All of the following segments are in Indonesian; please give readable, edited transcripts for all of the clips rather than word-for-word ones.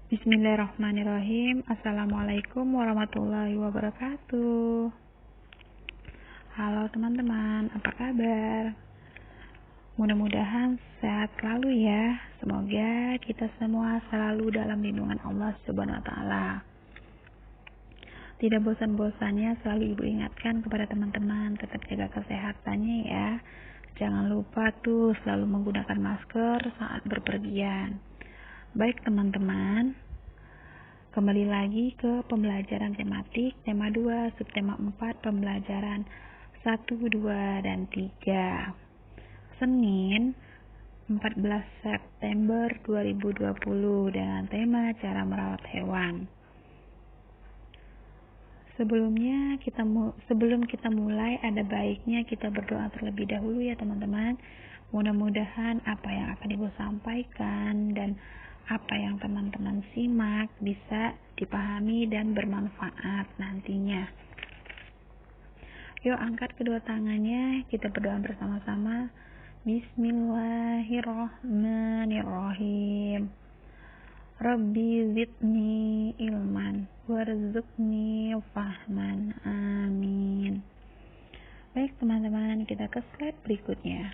Bismillahirrahmanirrahim. Assalamualaikum warahmatullahi wabarakatuh. Halo teman-teman, apa kabar? Mudah-mudahan sehat selalu ya. Semoga kita semua selalu dalam lindungan Allah Subhanahu wa taala. Tidak bosan-bosannya selalu Ibu ingatkan kepada teman-teman tetap jaga kesehatannya ya. Jangan lupa tuh selalu menggunakan masker saat berpergian. Baik teman-teman, kembali lagi ke pembelajaran tematik tema 2, subtema 4, pembelajaran 1, 2, dan 3. Senin 14 September 2020 dengan tema cara merawat hewan. Sebelum kita mulai, ada baiknya kita berdoa terlebih dahulu ya teman-teman. Mudah-mudahan apa yang akan Ibu sampaikan dan apa yang teman-teman simak bisa dipahami dan bermanfaat nantinya. Yuk angkat kedua tangannya, kita berdoa bersama-sama. Bismillahirrahmanirrahim. Rabbi zidni ilman warzuqni fahman. Amin. Baik teman-teman, kita ke slide berikutnya.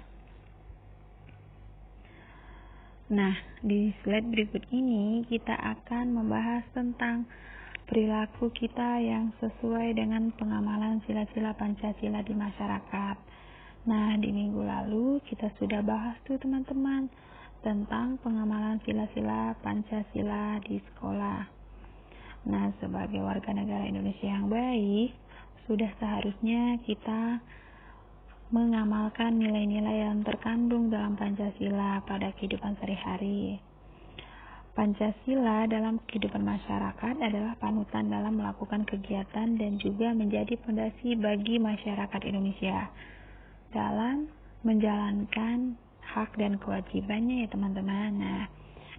Nah, di slide berikut ini kita akan membahas tentang perilaku kita yang sesuai dengan pengamalan sila-sila Pancasila di masyarakat. Nah, di minggu lalu kita sudah bahas tuh teman-teman tentang pengamalan sila-sila Pancasila di sekolah. Nah, sebagai warga negara Indonesia yang baik, sudah seharusnya kita mengamalkan nilai-nilai yang terkandung dalam Pancasila pada kehidupan sehari-hari. Pancasila dalam kehidupan masyarakat adalah panutan dalam melakukan kegiatan dan juga menjadi fondasi bagi masyarakat Indonesia dalam menjalankan hak dan kewajibannya ya teman-teman. Nah,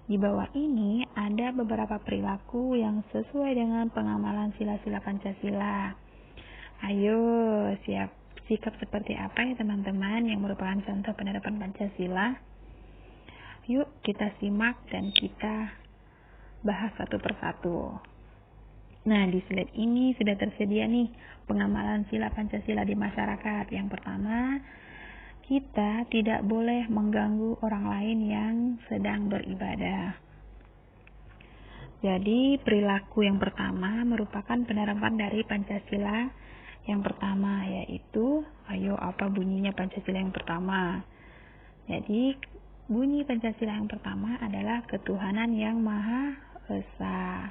di bawah ini ada beberapa perilaku yang sesuai dengan pengamalan sila-sila Pancasila. Ayo, sikap seperti apa ya teman-teman yang merupakan contoh penerapan Pancasila? Yuk kita simak dan kita bahas satu persatu. Nah, di slide ini sudah tersedia nih pengamalan sila Pancasila di masyarakat. Yang pertama, kita tidak boleh mengganggu orang lain yang sedang beribadah. Jadi, perilaku yang pertama merupakan penerapan dari Pancasila yang pertama, yaitu, ayo apa bunyinya Pancasila yang pertama? Jadi, bunyi Pancasila yang pertama adalah ketuhanan yang Maha Esa.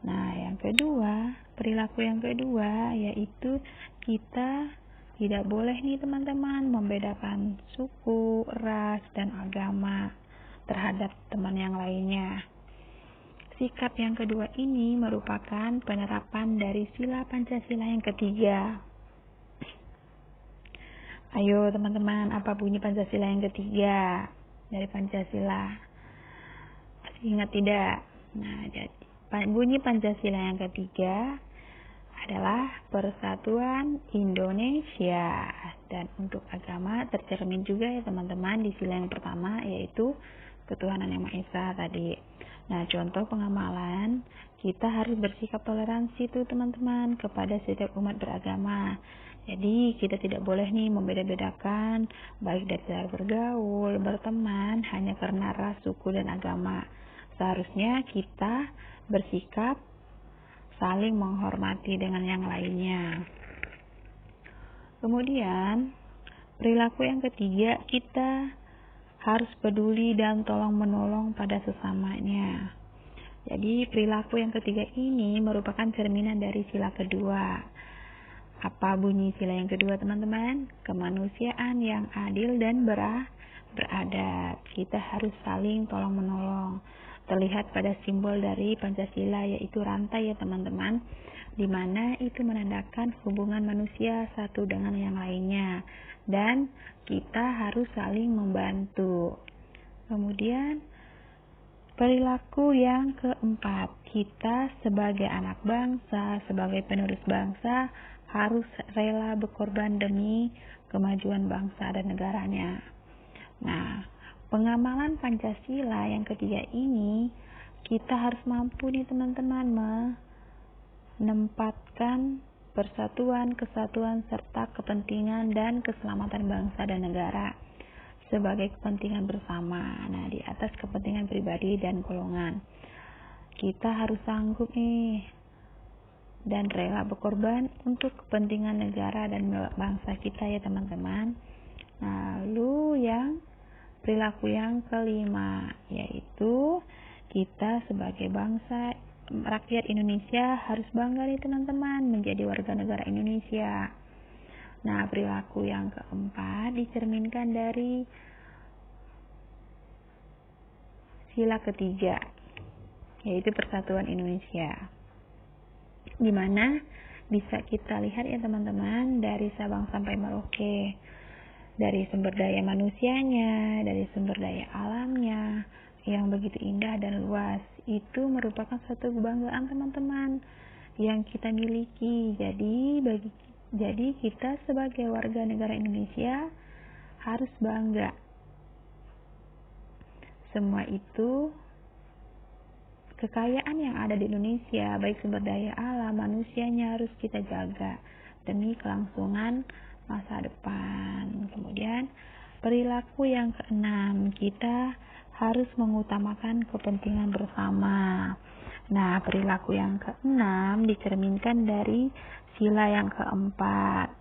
Nah, yang kedua, perilaku yang kedua yaitu kita tidak boleh nih teman-teman membedakan suku, ras, dan agama terhadap teman yang lainnya. Sikap yang kedua ini merupakan penerapan dari sila Pancasila yang ketiga. Ayo teman-teman, apa bunyi Pancasila yang ketiga dari Pancasila? Masih ingat tidak? Nah, jadi bunyi Pancasila yang ketiga adalah Persatuan Indonesia. Dan untuk agama tercermin juga ya teman-teman di sila yang pertama, yaitu ketuhanan yang Maha Esa tadi. Nah, contoh pengamalan, kita harus bersikap toleransi tuh teman-teman kepada setiap umat beragama. Jadi kita tidak boleh nih membeda-bedakan baik dari cara bergaul, berteman hanya karena ras, suku, dan agama. Seharusnya kita bersikap saling menghormati dengan yang lainnya. Kemudian perilaku yang ketiga, kita harus peduli dan tolong menolong pada sesamanya. Jadi perilaku yang ketiga ini merupakan cerminan dari sila kedua. Apa bunyi sila yang kedua teman-teman? Kemanusiaan yang adil dan beradab. Kita harus saling tolong menolong. Terlihat pada simbol dari Pancasila yaitu rantai ya teman-teman, di mana itu menandakan hubungan manusia satu dengan yang lainnya dan kita harus saling membantu. Kemudian perilaku yang keempat, kita sebagai anak bangsa, sebagai penerus bangsa harus rela berkorban demi kemajuan bangsa dan negaranya. Nah, pengamalan Pancasila yang ketiga ini kita harus mampu nih teman-teman menempatkan persatuan, kesatuan, serta kepentingan dan keselamatan bangsa dan negara sebagai kepentingan bersama. Nah, di atas kepentingan pribadi dan golongan. Kita harus sanggup nih dan rela berkorban untuk kepentingan negara dan bangsa kita ya teman-teman. Lalu perilaku yang kelima, yaitu kita sebagai bangsa rakyat Indonesia harus bangga nih teman-teman menjadi warga negara Indonesia. Nah, perilaku yang keempat dicerminkan dari sila ketiga, yaitu persatuan Indonesia. Dimana bisa kita lihat ya teman-teman dari Sabang sampai Merauke, dari sumber daya manusianya, dari sumber daya alamnya yang begitu indah dan luas, itu merupakan suatu kebanggaan teman-teman yang kita miliki. Jadi kita sebagai warga negara Indonesia harus bangga. Semua itu kekayaan yang ada di Indonesia, baik sumber daya alam, manusianya harus kita jaga demi kelangsungan masa depan. Kemudian perilaku yang keenam, kita harus mengutamakan kepentingan bersama. Nah, perilaku yang keenam dicerminkan dari sila yang keempat.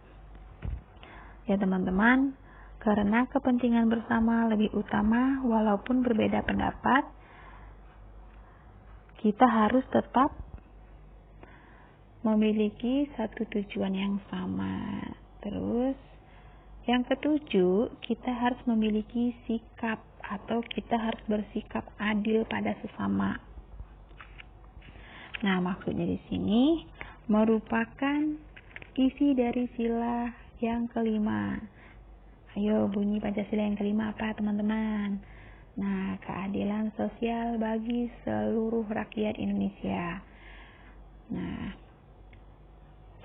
Ya teman-teman, karena kepentingan bersama lebih utama walaupun berbeda pendapat, kita harus tetap memiliki satu tujuan yang sama. Terus yang ketujuh, kita harus memiliki sikap atau kita harus bersikap adil pada sesama. Nah, maksudnya di sini merupakan isi dari sila yang kelima. Ayo, bunyi Pancasila yang kelima apa teman-teman? Nah, keadilan sosial bagi seluruh rakyat Indonesia. Nah,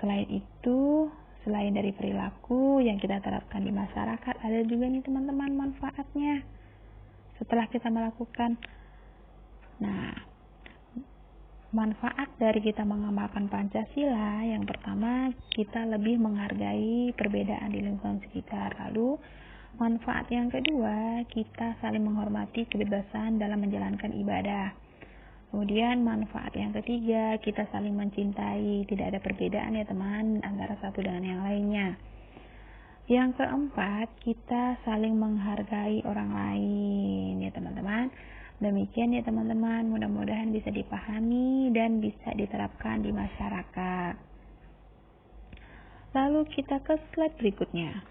selain dari perilaku yang kita terapkan di masyarakat, ada juga nih teman-teman manfaatnya setelah kita melakukan. Nah, manfaat dari kita mengamalkan Pancasila, yang pertama kita lebih menghargai perbedaan di lingkungan sekitar. Lalu manfaat yang kedua, kita saling menghormati kebebasan dalam menjalankan ibadah. Kemudian manfaat yang ketiga, kita saling mencintai, tidak ada perbedaan ya teman antara satu dengan yang lainnya. Yang keempat, kita saling menghargai orang lain ya teman-teman. Demikian ya teman-teman, mudah-mudahan bisa dipahami dan bisa diterapkan di masyarakat. Lalu kita ke slide berikutnya.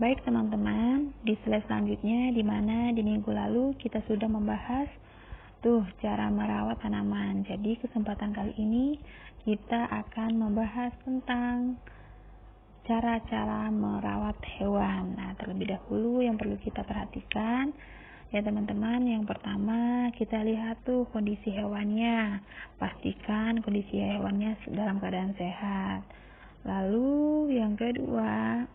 Baik teman-teman, di slide selanjutnya di mana di minggu lalu kita sudah membahas cara merawat tanaman. Jadi kesempatan kali ini kita akan membahas tentang cara-cara merawat hewan. Nah, terlebih dahulu yang perlu kita perhatikan ya teman-teman, yang pertama kita lihat kondisi hewannya. Pastikan kondisi hewannya dalam keadaan sehat. Lalu yang kedua,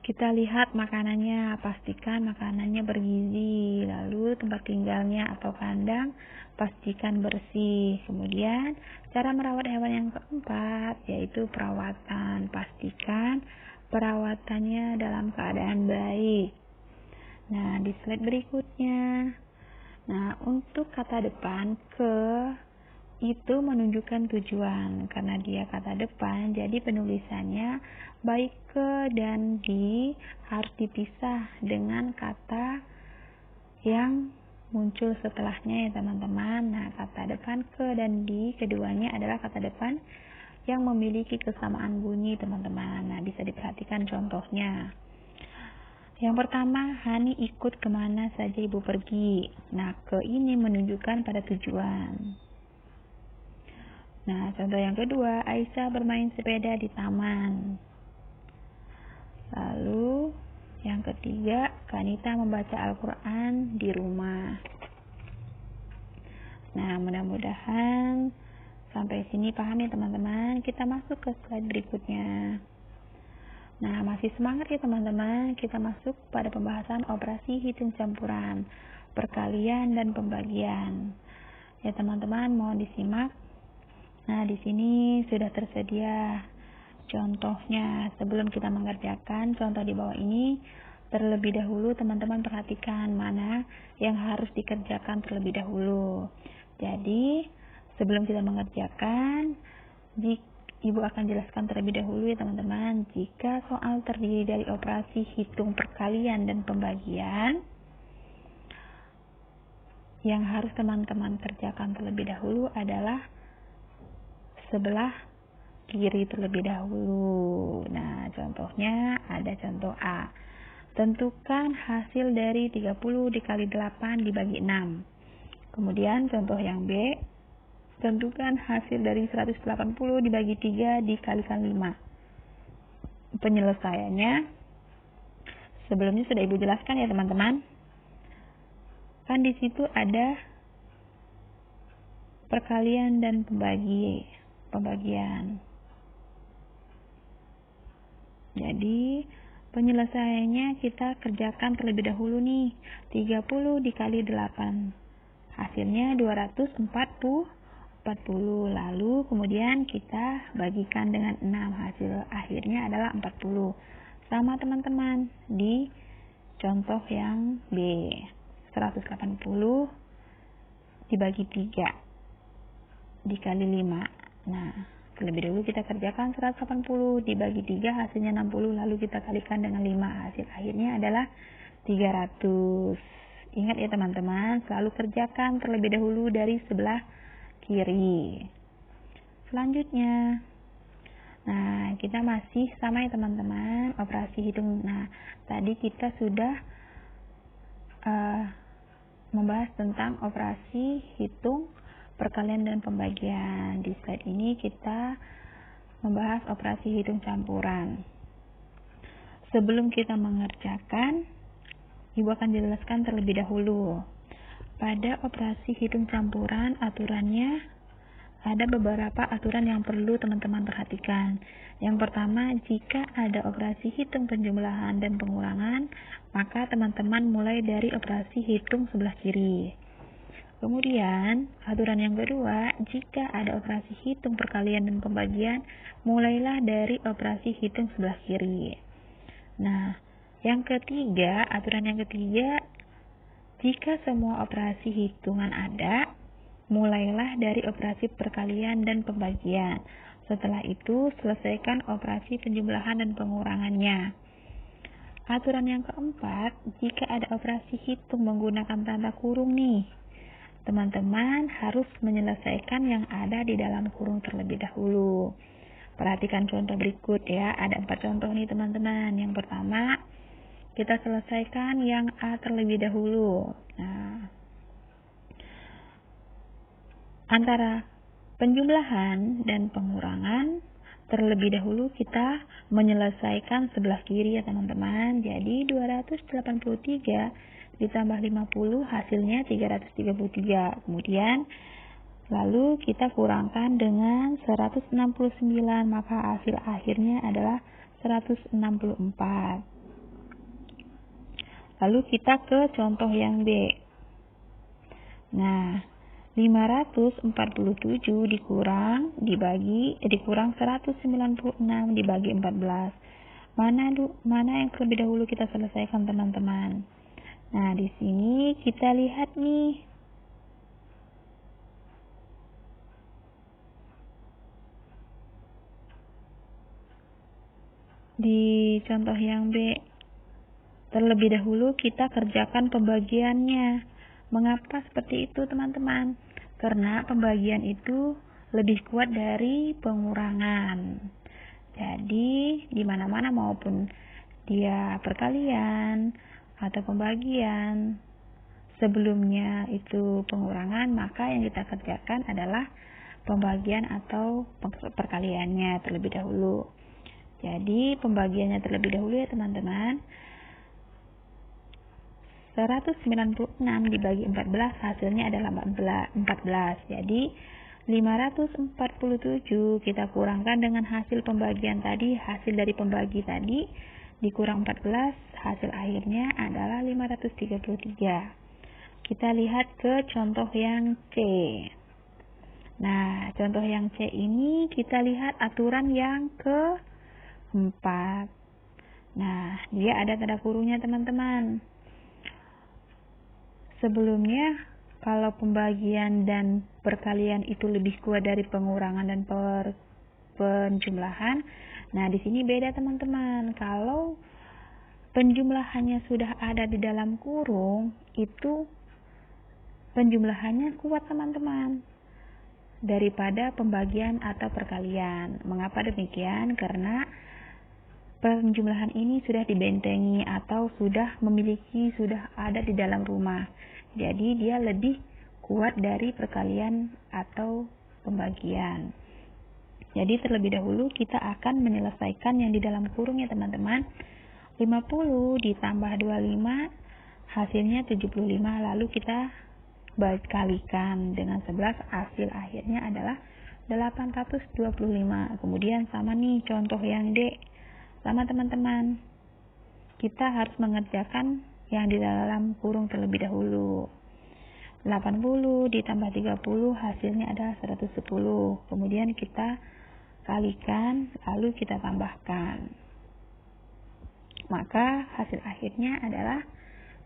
kita lihat makanannya, pastikan makanannya bergizi. Lalu tempat tinggalnya atau kandang, pastikan bersih. Kemudian cara merawat hewan yang keempat, yaitu perawatan. Pastikan perawatannya dalam keadaan baik. Nah, di slide berikutnya. Nah, untuk kata depan ke itu menunjukkan tujuan. Karena dia kata depan, jadi penulisannya baik ke dan di harus dipisah dengan kata yang muncul setelahnya ya teman-teman. Nah, kata depan ke dan di keduanya adalah kata depan yang memiliki kesamaan bunyi teman-teman. Nah, bisa diperhatikan contohnya. Yang pertama, Hani ikut kemana saja ibu pergi. Nah, ke ini menunjukkan pada tujuan. Nah, contoh yang kedua, Aisyah bermain sepeda di taman. Lalu yang ketiga, Kanita membaca Al-Quran di rumah. Nah, mudah-mudahan sampai sini paham ya teman-teman. Kita masuk ke slide berikutnya. Nah, masih semangat ya teman-teman. Kita masuk pada pembahasan operasi hitung campuran. perkalian dan pembagian. Ya teman-teman, mohon disimak. Nah, di sini sudah tersedia contohnya. Sebelum kita mengerjakan contoh di bawah ini, terlebih dahulu teman-teman perhatikan mana yang harus dikerjakan terlebih dahulu. Jadi, sebelum kita mengerjakan, Ibu akan jelaskan terlebih dahulu ya teman-teman. Jika soal terdiri dari operasi hitung perkalian dan pembagian, yang harus teman-teman kerjakan terlebih dahulu adalah sebelah kiri terlebih dahulu. Nah, contohnya ada contoh A. Tentukan hasil dari 30 dikali 8 dibagi 6. Kemudian contoh yang B. Tentukan hasil dari 180 dibagi 3 dikalikan 5. Penyelesaiannya sebelumnya sudah Ibu jelaskan ya teman-teman. Kan di situ ada perkalian dan pembagian. Jadi penyelesaiannya kita kerjakan terlebih dahulu nih. 30 dikali 8. Hasilnya 240. Lalu kemudian kita bagikan dengan 6. Hasil akhirnya adalah 40. Sama teman-teman di contoh yang B. 180 dibagi 3 dikali 5. Nah, terlebih dahulu kita kerjakan 180 dibagi 3 hasilnya 60, lalu kita kalikan dengan 5. Hasil akhirnya adalah 300. Ingat ya teman-teman, selalu kerjakan terlebih dahulu dari sebelah kiri. Selanjutnya, nah kita masih sama ya teman-teman, operasi hitung. Nah, tadi kita sudah membahas tentang operasi hitung perkalian dan pembagian. Di slide ini kita membahas operasi hitung campuran. Sebelum kita mengerjakan, Ibu akan jelaskan terlebih dahulu. Pada operasi hitung campuran, aturannya ada beberapa aturan yang perlu teman-teman perhatikan. Yang pertama, jika ada operasi hitung penjumlahan dan pengurangan, maka teman-teman mulai dari operasi hitung sebelah kiri. Kemudian, aturan yang kedua, jika ada operasi hitung perkalian dan pembagian, mulailah dari operasi hitung sebelah kiri. Nah, aturan yang ketiga, jika semua operasi hitungan ada, mulailah dari operasi perkalian dan pembagian. Setelah itu, selesaikan operasi penjumlahan dan pengurangannya. Aturan yang keempat, jika ada operasi hitung menggunakan tanda kurung nih, teman-teman harus menyelesaikan yang ada di dalam kurung terlebih dahulu. Perhatikan contoh berikut ya, ada 4 contoh nih teman-teman. Yang pertama, kita selesaikan yang A terlebih dahulu. Nah, antara penjumlahan dan pengurangan, terlebih dahulu kita menyelesaikan sebelah kiri ya teman-teman. Jadi 283 ditambah 50 hasilnya 333. Kemudian lalu kita kurangkan dengan 169, maka hasil akhirnya adalah 164. Lalu kita ke contoh yang B. Nah, 547 dikurang 196 dibagi 14. Mana yang terlebih dahulu kita selesaikan teman-teman? Nah, di sini kita lihat nih. Di contoh yang B, terlebih dahulu kita kerjakan pembagiannya. Mengapa seperti itu teman-teman? Karena pembagian itu lebih kuat dari pengurangan. Jadi di mana-mana maupun dia perkalian atau pembagian, sebelumnya itu pengurangan, maka yang kita kerjakan adalah pembagian atau perkaliannya terlebih dahulu. Jadi pembagiannya terlebih dahulu ya teman-teman. 196 dibagi 14 hasilnya adalah 14. Jadi 547 kita kurangkan dengan hasil pembagian tadi, hasil dari pembagi tadi dikurang 14, hasil akhirnya adalah 533. Kita lihat ke contoh yang C. Nah, contoh yang C ini kita lihat aturan yang keempat. Nah, dia ada tanda kurungnya teman-teman. Sebelumnya, kalau pembagian dan perkalian itu lebih kuat dari pengurangan dan penjumlahan. Nah, di sini beda teman-teman. Kalau penjumlahannya sudah ada di dalam kurung, itu penjumlahannya kuat teman-teman daripada pembagian atau perkalian. Mengapa demikian? Karena penjumlahan ini sudah dibentengi atau sudah ada di dalam rumah. Jadi dia lebih kuat dari perkalian atau pembagian. Jadi terlebih dahulu kita akan menyelesaikan yang di dalam kurung ya teman-teman. 50 ditambah 25 hasilnya 75, lalu kita kalikan dengan 11, hasil akhirnya adalah 825. Kemudian sama nih contoh yang D. Sama teman-teman, kita harus mengerjakan yang di dalam kurung terlebih dahulu. 80 ditambah 30 hasilnya adalah 110. Kemudian kita kalikan, lalu kita tambahkan. Maka hasil akhirnya adalah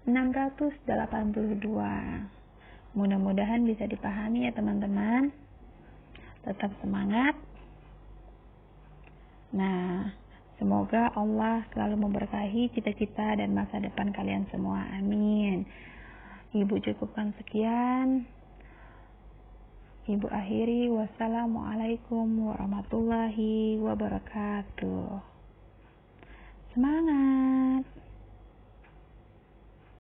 682. Mudah-mudahan bisa dipahami ya teman-teman. Tetap semangat. Nah, semoga Allah selalu memberkahi cita-cita dan masa depan kalian semua. Amin. Ibu cukupkan sekian. Ibu akhiri. Wassalamualaikum warahmatullahi wabarakatuh. Semangat.